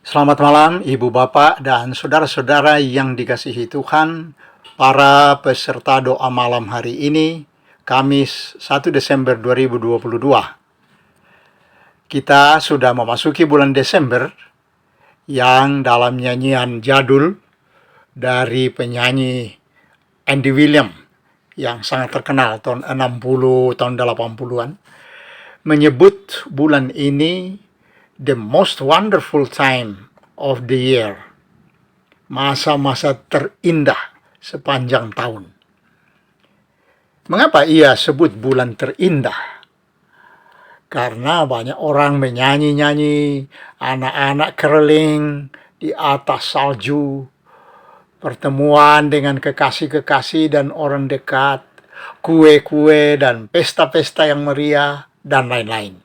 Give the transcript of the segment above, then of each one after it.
Selamat malam Ibu Bapak dan saudara-saudara yang dikasihi Tuhan, para peserta doa malam hari ini, Kamis 1 Desember 2022. Kita sudah memasuki bulan Desember yang dalam nyanyian jadul dari penyanyi Andy Williams yang sangat terkenal tahun 60, tahun 80-an, menyebut bulan ini the most wonderful time of the year, masa-masa terindah sepanjang tahun. Mengapa ia sebut bulan terindah? Karena banyak orang menyanyi-nyanyi, anak-anak caroling di atas salju, pertemuan dengan kekasih-kekasih dan orang dekat, kue-kue dan pesta-pesta yang meriah, dan lain-lain.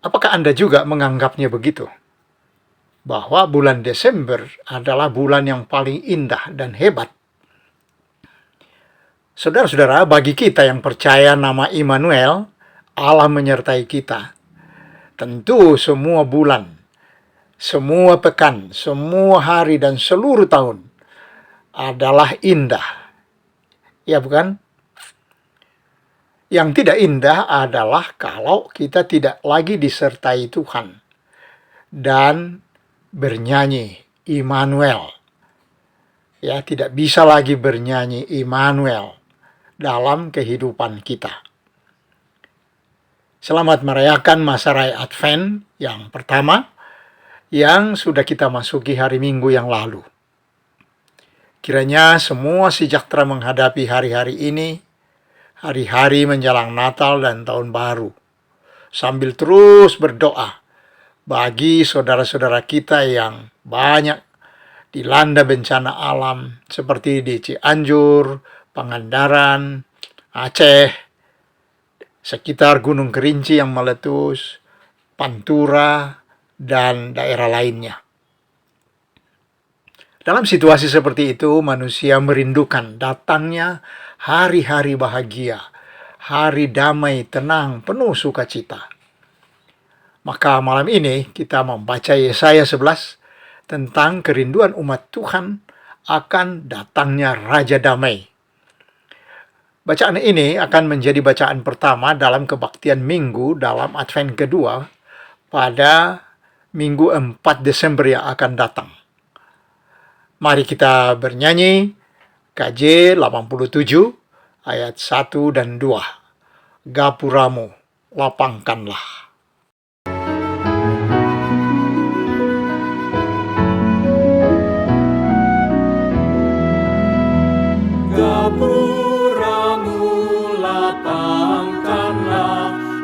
Apakah Anda juga menganggapnya begitu? Bahwa bulan Desember adalah bulan yang paling indah dan hebat. Saudara-saudara, bagi kita yang percaya nama Immanuel, Allah menyertai kita. Tentu semua bulan, semua pekan, semua hari, dan seluruh tahun adalah indah. Ya bukan? Yang tidak indah adalah kalau kita tidak lagi disertai Tuhan dan bernyanyi Immanuel. Ya, tidak bisa lagi bernyanyi Immanuel dalam kehidupan kita. Selamat merayakan masa raya Advent yang pertama yang sudah kita masuki hari Minggu yang lalu. Kiranya semua sejahtera menghadapi hari-hari ini, hari-hari menjelang Natal dan Tahun Baru, sambil terus berdoa bagi saudara-saudara kita yang banyak dilanda bencana alam seperti di Cianjur, Pangandaran, Aceh, sekitar Gunung Kerinci yang meletus, Pantura, dan daerah lainnya. Dalam situasi seperti itu, manusia merindukan datangnya hari-hari bahagia, hari damai, tenang, penuh sukacita. Maka malam ini kita membaca Yesaya 11 tentang kerinduan umat Tuhan akan datangnya Raja Damai. Bacaan ini akan menjadi bacaan pertama dalam kebaktian Minggu dalam Advent kedua pada Minggu 4 Desember yang akan datang. Mari kita bernyanyi KJ 87 ayat 1 dan 2. Gapuramu lapangkanlah.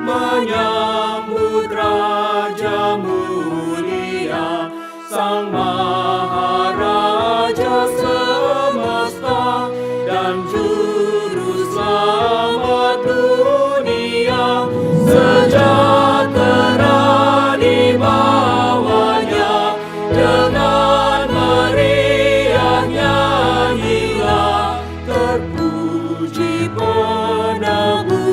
Menyambut Raja mulia, Sang Maharaja semesta dan Juru Selamat dunia, sejahtera di bawahnya, dengan meriah nyanyilah, terpuji penebus,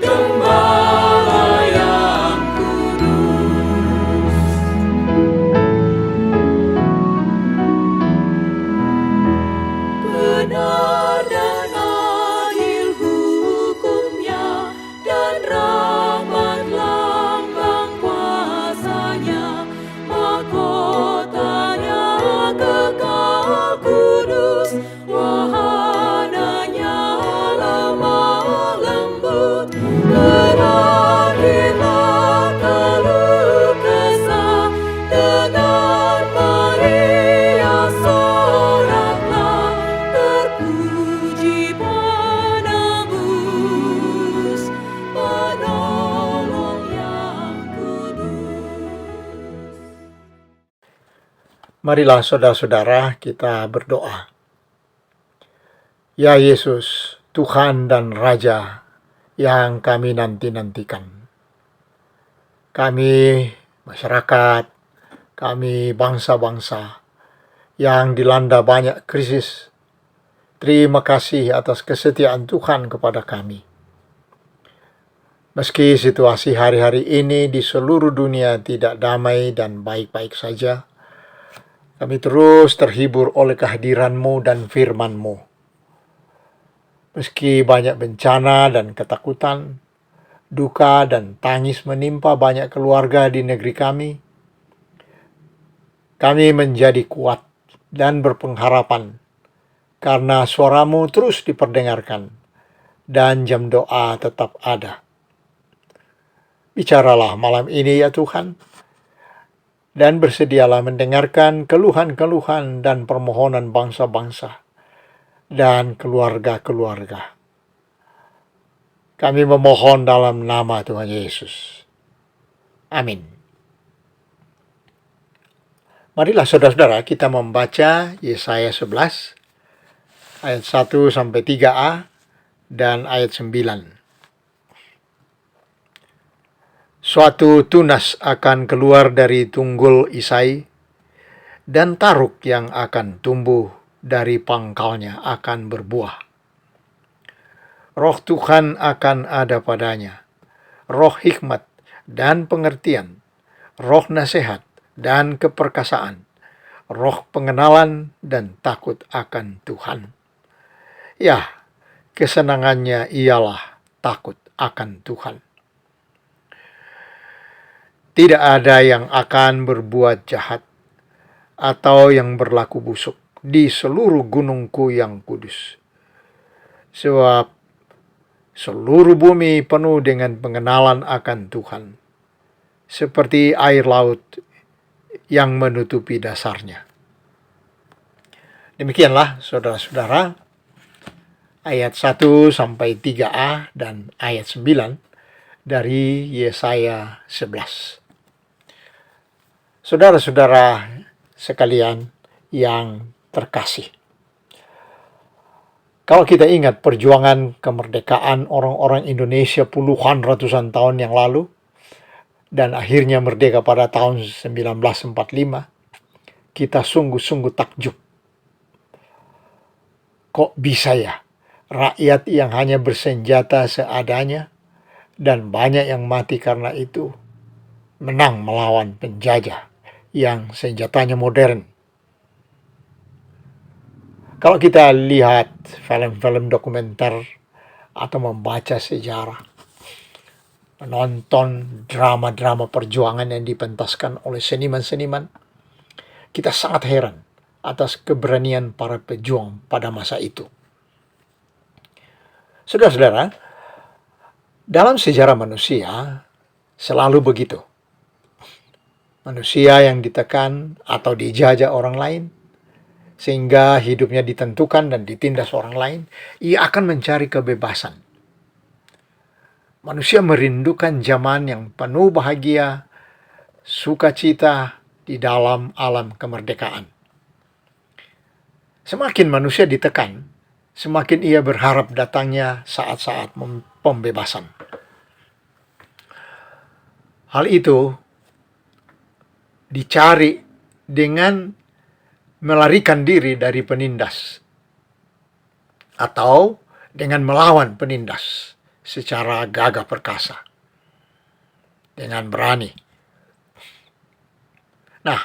Gembala yang kudus. Benar dan adil hukumnya, dan rahmat lambang kuasanya, mahkotanya kekal kudus, wahananya lemah lembut. Berakhirlah keluh kesah, dengan meriah soraklah, terpuji penebus, penolong yang kudus. Marilah saudara-saudara kita berdoa. Ya Yesus, Tuhan dan Raja yang kami nanti-nantikan. Kami masyarakat, kami bangsa-bangsa yang dilanda banyak krisis. Terima kasih atas kesetiaan Tuhan kepada kami. Meski situasi hari-hari ini di seluruh dunia tidak damai dan baik-baik saja, kami terus terhibur oleh kehadiran-Mu dan firman-Mu. Meski banyak bencana dan ketakutan, duka dan tangis menimpa banyak keluarga di negeri kami menjadi kuat dan berpengharapan karena suara-Mu terus diperdengarkan dan jam doa tetap ada. Bicaralah malam ini ya Tuhan, dan bersedialah mendengarkan keluhan-keluhan dan permohonan bangsa-bangsa dan keluarga-keluarga. Kami memohon dalam nama Tuhan Yesus. Amin. Marilah saudara-saudara kita membaca Yesaya 11 ayat 1 sampai 3a dan ayat 9. Suatu tunas akan keluar dari tunggul Isai, dan taruk yang akan tumbuh dari pangkalnya akan berbuah. Roh Tuhan akan ada padanya, roh hikmat dan pengertian, roh nasihat dan keperkasaan, roh pengenalan dan takut akan Tuhan. Ya, kesenangannya ialah takut akan Tuhan. Tidak ada yang akan berbuat jahat atau yang berlaku busuk di seluruh gunungku yang kudus. Sebab seluruh bumi penuh dengan pengenalan akan Tuhan, seperti air laut yang menutupi dasarnya. Demikianlah saudara-saudara, ayat 1 sampai 3a dan ayat 9 dari Yesaya 11. Saudara-saudara sekalian yang terkasih, kalau kita ingat perjuangan kemerdekaan orang-orang Indonesia puluhan ratusan tahun yang lalu, dan akhirnya merdeka pada tahun 1945, kita sungguh-sungguh takjub. Kok bisa ya rakyat yang hanya bersenjata seadanya dan banyak yang mati karena itu menang melawan penjajah yang senjatanya modern. Kalau kita lihat film-film dokumenter atau membaca sejarah, menonton drama-drama perjuangan yang dipentaskan oleh seniman-seniman, kita sangat heran atas keberanian para pejuang pada masa itu. Saudara-saudara, dalam sejarah manusia selalu begitu. Manusia yang ditekan atau dijajah orang lain, sehingga hidupnya ditentukan dan ditindas orang lain, ia akan mencari kebebasan. Manusia merindukan zaman yang penuh bahagia, sukacita di dalam alam kemerdekaan. Semakin manusia ditekan, semakin ia berharap datangnya saat-saat pembebasan. Hal itu dicari dengan melarikan diri dari penindas atau dengan melawan penindas secara gagah perkasa dengan berani. Nah,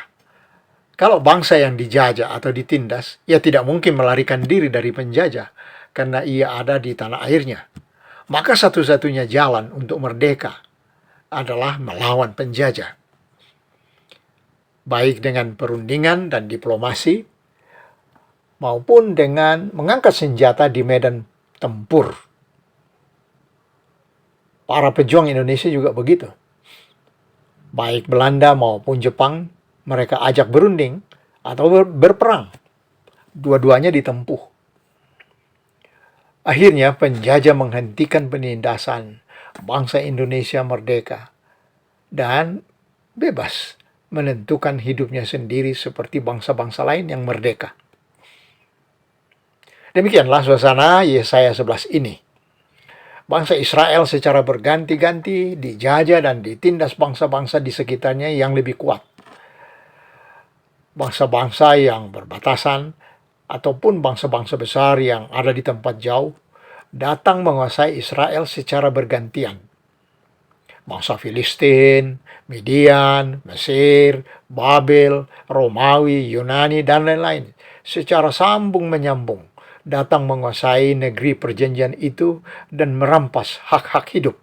kalau bangsa yang dijajah atau ditindas, ia tidak mungkin melarikan diri dari penjajah karena ia ada di tanah airnya. Maka satu-satunya jalan untuk merdeka adalah melawan penjajah, baik dengan perundingan dan diplomasi, maupun dengan mengangkat senjata di medan tempur. Para pejuang Indonesia juga begitu. Baik Belanda maupun Jepang, mereka ajak berunding atau berperang. Dua-duanya ditempuh. Akhirnya penjajah menghentikan penindasan, bangsa Indonesia merdeka dan bebas menentukan hidupnya sendiri seperti bangsa-bangsa lain yang merdeka. Demikianlah suasana Yesaya 11 ini. Bangsa Israel secara berganti-ganti dijajah dan ditindas bangsa-bangsa di sekitarnya yang lebih kuat. Bangsa-bangsa yang berbatasan ataupun bangsa-bangsa besar yang ada di tempat jauh datang menguasai Israel secara bergantian. bangsa Filistin, Midian, Mesir, Babel, Romawi, Yunani, dan lain-lain, secara sambung menyambung datang menguasai negeri perjanjian itu dan merampas hak-hak hidup,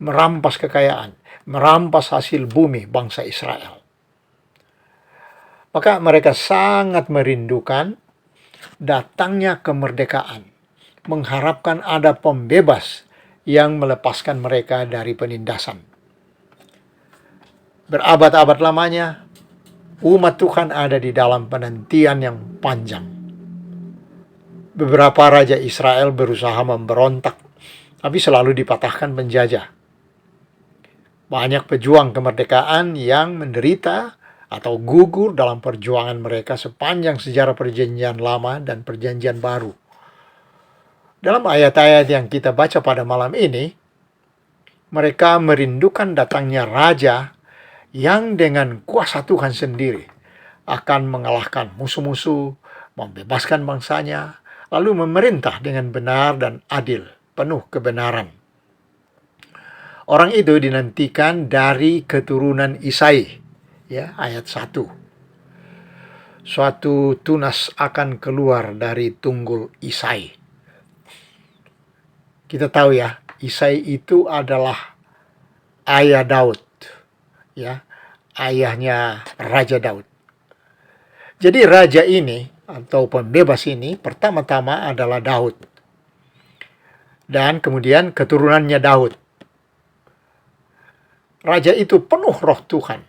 merampas kekayaan, merampas hasil bumi bangsa Israel. Maka mereka sangat merindukan datangnya kemerdekaan, mengharapkan ada pembebas yang melepaskan mereka dari penindasan. Berabad-abad lamanya, umat Tuhan ada di dalam penantian yang panjang. Beberapa raja Israel berusaha memberontak, tapi selalu dipatahkan penjajah. Banyak pejuang kemerdekaan yang menderita atau gugur dalam perjuangan mereka sepanjang sejarah perjanjian lama dan perjanjian baru. Dalam ayat-ayat yang kita baca pada malam ini, mereka merindukan datangnya raja yang dengan kuasa Tuhan sendiri akan mengalahkan musuh-musuh, membebaskan bangsanya, lalu memerintah dengan benar dan adil, penuh kebenaran. Orang itu dinantikan dari keturunan Isai, ya, ayat 1. Suatu tunas akan keluar dari tunggul Isai. Kita tahu ya, Isai itu adalah ayah Daud, ya, ayahnya Raja Daud. Jadi raja ini atau pembebas ini pertama-tama adalah Daud. Dan kemudian keturunannya Daud. Raja itu penuh roh Tuhan,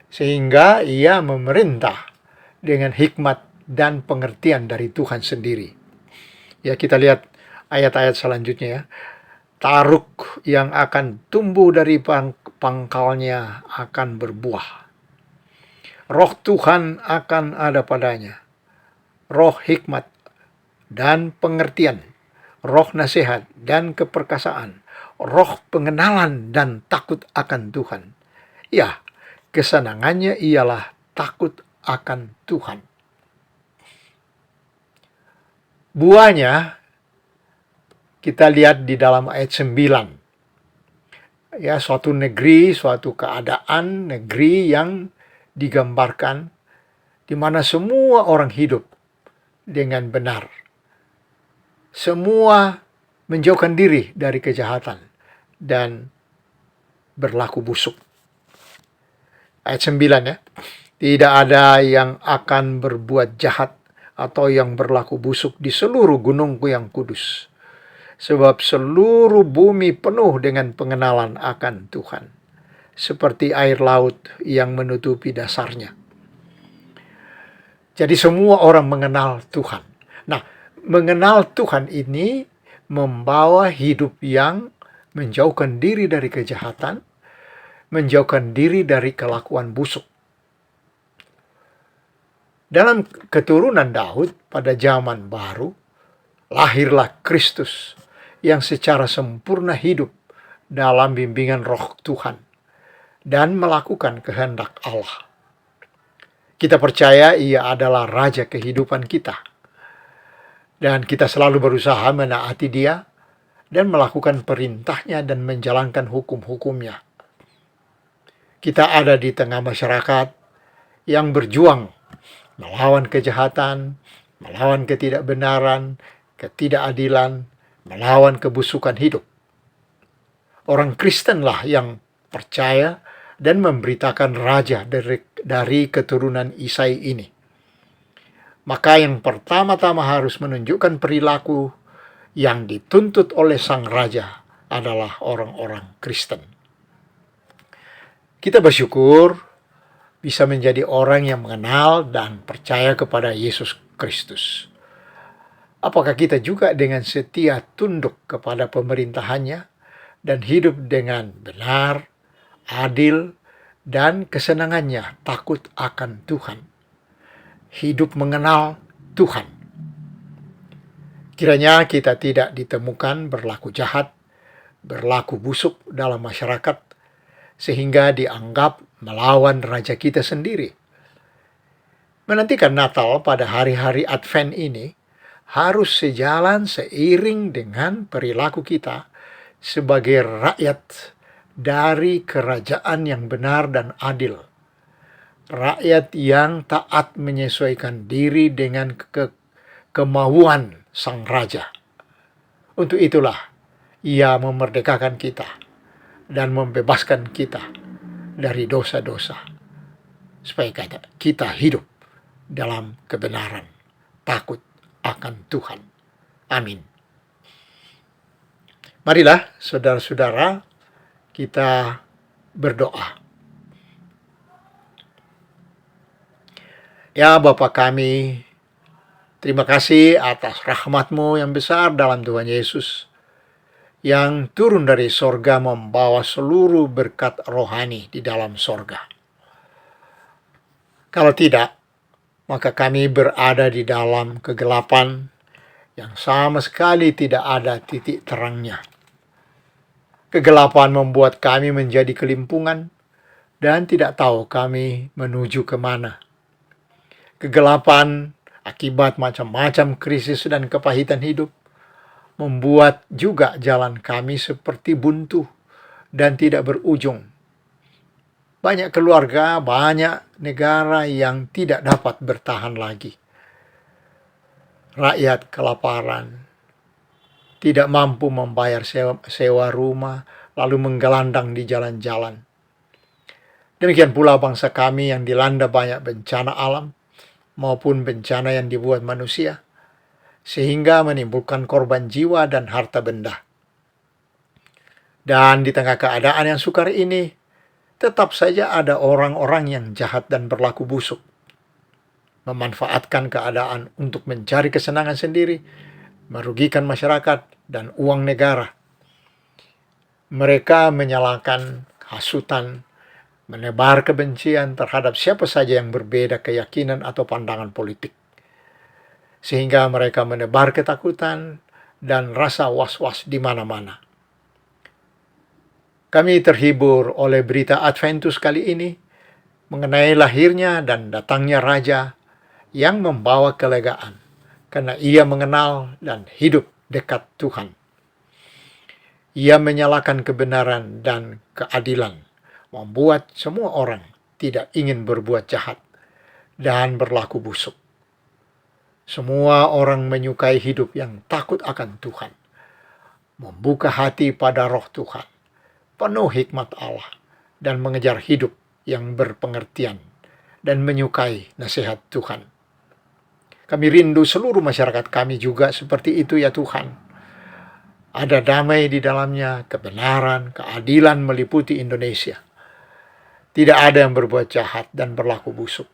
sehingga ia memerintah dengan hikmat dan pengertian dari Tuhan sendiri. Ya, kita lihat ayat-ayat selanjutnya ya. Taruk yang akan tumbuh dari pangkalnya akan berbuah. Roh Tuhan akan ada padanya. Roh hikmat dan pengertian. Roh nasihat dan keperkasaan. Roh pengenalan dan takut akan Tuhan. Ya, kesenangannya ialah takut akan Tuhan. Buahnya kita lihat di dalam ayat 9. Ya, suatu negeri, suatu keadaan negeri yang digambarkan di mana semua orang hidup dengan benar. Semua menjauhkan diri dari kejahatan dan berlaku busuk. Ayat 9 ya. Tidak ada yang akan berbuat jahat atau yang berlaku busuk di seluruh gunungku yang kudus. Sebab seluruh bumi penuh dengan pengenalan akan Tuhan, seperti air laut yang menutupi dasarnya. Jadi semua orang mengenal Tuhan. Nah, mengenal Tuhan ini membawa hidup yang menjauhkan diri dari kejahatan, menjauhkan diri dari kelakuan busuk. Dalam keturunan Daud pada zaman baru, lahirlah Kristus yang secara sempurna hidup dalam bimbingan roh Tuhan dan melakukan kehendak Allah. Kita percaya ia adalah raja kehidupan kita. Dan kita selalu berusaha menaati dia dan melakukan perintahnya dan menjalankan hukum-hukumnya. Kita ada di tengah masyarakat yang berjuang melawan kejahatan, melawan ketidakbenaran, ketidakadilan, melawan kebusukan hidup. Orang Kristenlah yang percaya dan memberitakan raja dari keturunan Isai ini. Maka yang pertama-tama harus menunjukkan perilaku yang dituntut oleh sang raja adalah orang-orang Kristen. Kita bersyukur bisa menjadi orang yang mengenal dan percaya kepada Yesus Kristus. Apakah kita juga dengan setia tunduk kepada pemerintahannya dan hidup dengan benar, adil, dan kesenangannya takut akan Tuhan? Hidup mengenal Tuhan. Kiranya kita tidak ditemukan berlaku jahat, berlaku busuk dalam masyarakat, sehingga dianggap melawan raja kita sendiri. Menantikan Natal pada hari-hari Advent ini harus sejalan seiring dengan perilaku kita sebagai rakyat dari kerajaan yang benar dan adil. Rakyat yang taat menyesuaikan diri dengan kemauan sang raja. Untuk itulah ia memerdekakan kita dan membebaskan kita dari dosa-dosa, supaya kita hidup dalam kebenaran, takut akan Tuhan. Amin. Marilah saudara-saudara, kita berdoa. Ya Bapa kami, terima kasih atas rahmat-Mu yang besar dalam Tuhan Yesus, yang turun dari sorga membawa seluruh berkat rohani di dalam sorga. Kalau tidak, maka kami berada di dalam kegelapan yang sama sekali tidak ada titik terangnya. Kegelapan membuat kami menjadi kelimpungan dan tidak tahu kami menuju kemana. Kegelapan akibat macam-macam krisis dan kepahitan hidup membuat juga jalan kami seperti buntu dan tidak berujung. Banyak keluarga, banyak negara yang tidak dapat bertahan lagi. Rakyat kelaparan, tidak mampu membayar sewa rumah, lalu menggelandang di jalan-jalan. Demikian pula bangsa kami yang dilanda banyak bencana alam maupun bencana yang dibuat manusia, sehingga menimbulkan korban jiwa dan harta benda. Dan di tengah keadaan yang sukar ini, tetap saja ada orang-orang yang jahat dan berlaku busuk, memanfaatkan keadaan untuk mencari kesenangan sendiri, merugikan masyarakat dan uang negara. Mereka menyalakan hasutan, menebar kebencian terhadap siapa saja yang berbeda keyakinan atau pandangan politik, sehingga mereka menebar ketakutan dan rasa was-was di mana-mana. Kami terhibur oleh berita Adventus kali ini mengenai lahirnya dan datangnya Raja yang membawa kelegaan, karena ia mengenal dan hidup dekat Tuhan. Ia menyalakan kebenaran dan keadilan, membuat semua orang tidak ingin berbuat jahat dan berlaku busuk. Semua orang menyukai hidup yang takut akan Tuhan, membuka hati pada roh Tuhan, penuh hikmat Allah, dan mengejar hidup yang berpengertian dan menyukai nasihat Tuhan. Kami rindu seluruh masyarakat kami juga seperti itu ya Tuhan. Ada damai di dalamnya, kebenaran, keadilan meliputi Indonesia. Tidak ada yang berbuat jahat dan berlaku busuk.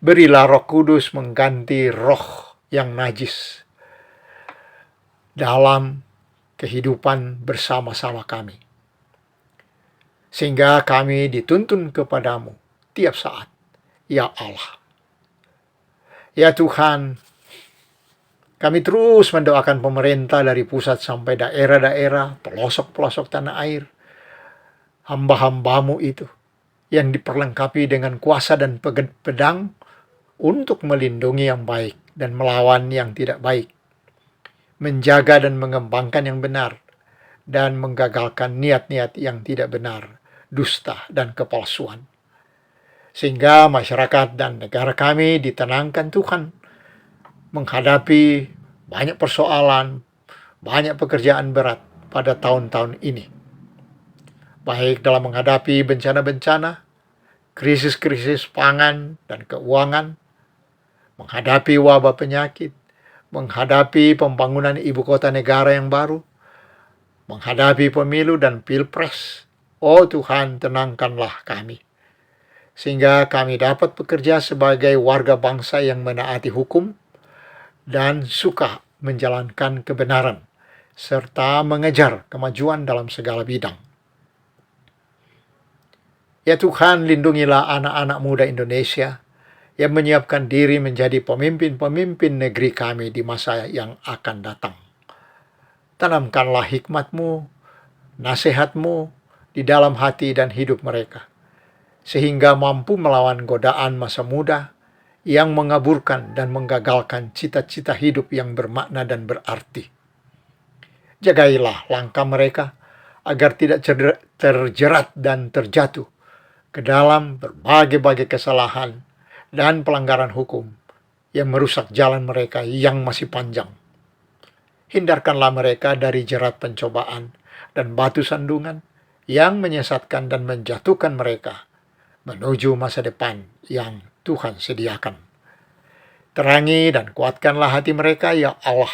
Berilah Roh Kudus mengganti roh yang najis dalam kehidupan bersama-sama kami, sehingga kami dituntun kepadamu tiap saat, ya Allah. Ya Tuhan, kami terus mendoakan pemerintah dari pusat sampai daerah-daerah, pelosok-pelosok tanah air, hamba-hambamu itu, yang diperlengkapi dengan kuasa dan pedang untuk melindungi yang baik dan melawan yang tidak baik, menjaga dan mengembangkan yang benar, dan menggagalkan niat-niat yang tidak benar, dusta dan kepalsuan. Sehingga masyarakat dan negara kami ditenangkan Tuhan, menghadapi banyak persoalan, banyak pekerjaan berat pada tahun-tahun ini. Baik dalam menghadapi bencana-bencana, krisis-krisis pangan dan keuangan, menghadapi wabah penyakit, menghadapi pembangunan ibu kota negara yang baru, menghadapi pemilu dan pilpres. Oh Tuhan, tenangkanlah kami, sehingga kami dapat bekerja sebagai warga bangsa yang menaati hukum dan suka menjalankan kebenaran, serta mengejar kemajuan dalam segala bidang. Ya Tuhan, lindungilah anak-anak muda Indonesia yang menyiapkan diri menjadi pemimpin-pemimpin negeri kami di masa yang akan datang. Tanamkanlah hikmat-Mu, nasihat-Mu di dalam hati dan hidup mereka, sehingga mampu melawan godaan masa muda yang mengaburkan dan menggagalkan cita-cita hidup yang bermakna dan berarti. Jagailah langkah mereka agar tidak terjerat dan terjatuh ke dalam berbagai-bagai kesalahan dan pelanggaran hukum yang merusak jalan mereka yang masih panjang. Hindarkanlah mereka dari jerat pencobaan dan batu sandungan yang menyesatkan dan menjatuhkan mereka menuju masa depan yang Tuhan sediakan. Terangi dan kuatkanlah hati mereka, ya Allah.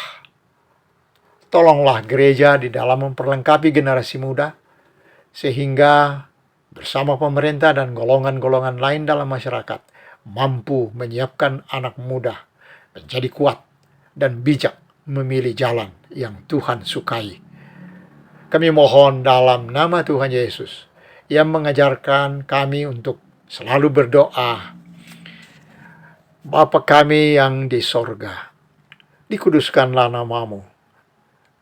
Tolonglah gereja di dalam memperlengkapi generasi muda, sehingga bersama pemerintah dan golongan-golongan lain dalam masyarakat mampu menyiapkan anak muda menjadi kuat dan bijak memilih jalan yang Tuhan sukai. Kami mohon dalam nama Tuhan Yesus yang mengajarkan kami untuk selalu berdoa. Bapa kami yang di sorga, dikuduskanlah namamu.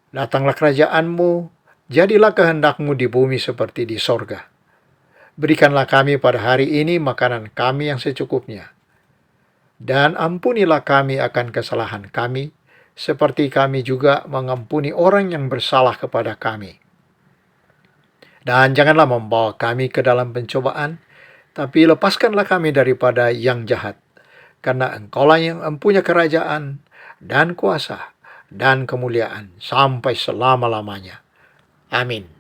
Datanglah kerajaanmu, jadilah kehendakmu di bumi seperti di sorga. Berikanlah kami pada hari ini makanan kami yang secukupnya. Dan ampunilah kami akan kesalahan kami, seperti kami juga mengampuni orang yang bersalah kepada kami. Dan janganlah membawa kami ke dalam pencobaan, tapi lepaskanlah kami daripada yang jahat. Karena Engkaulah yang mempunyai kerajaan dan kuasa dan kemuliaan sampai selama-lamanya. Amin.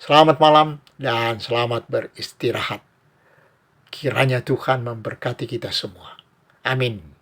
Selamat malam dan selamat beristirahat. Kiranya Tuhan memberkati kita semua. Amin.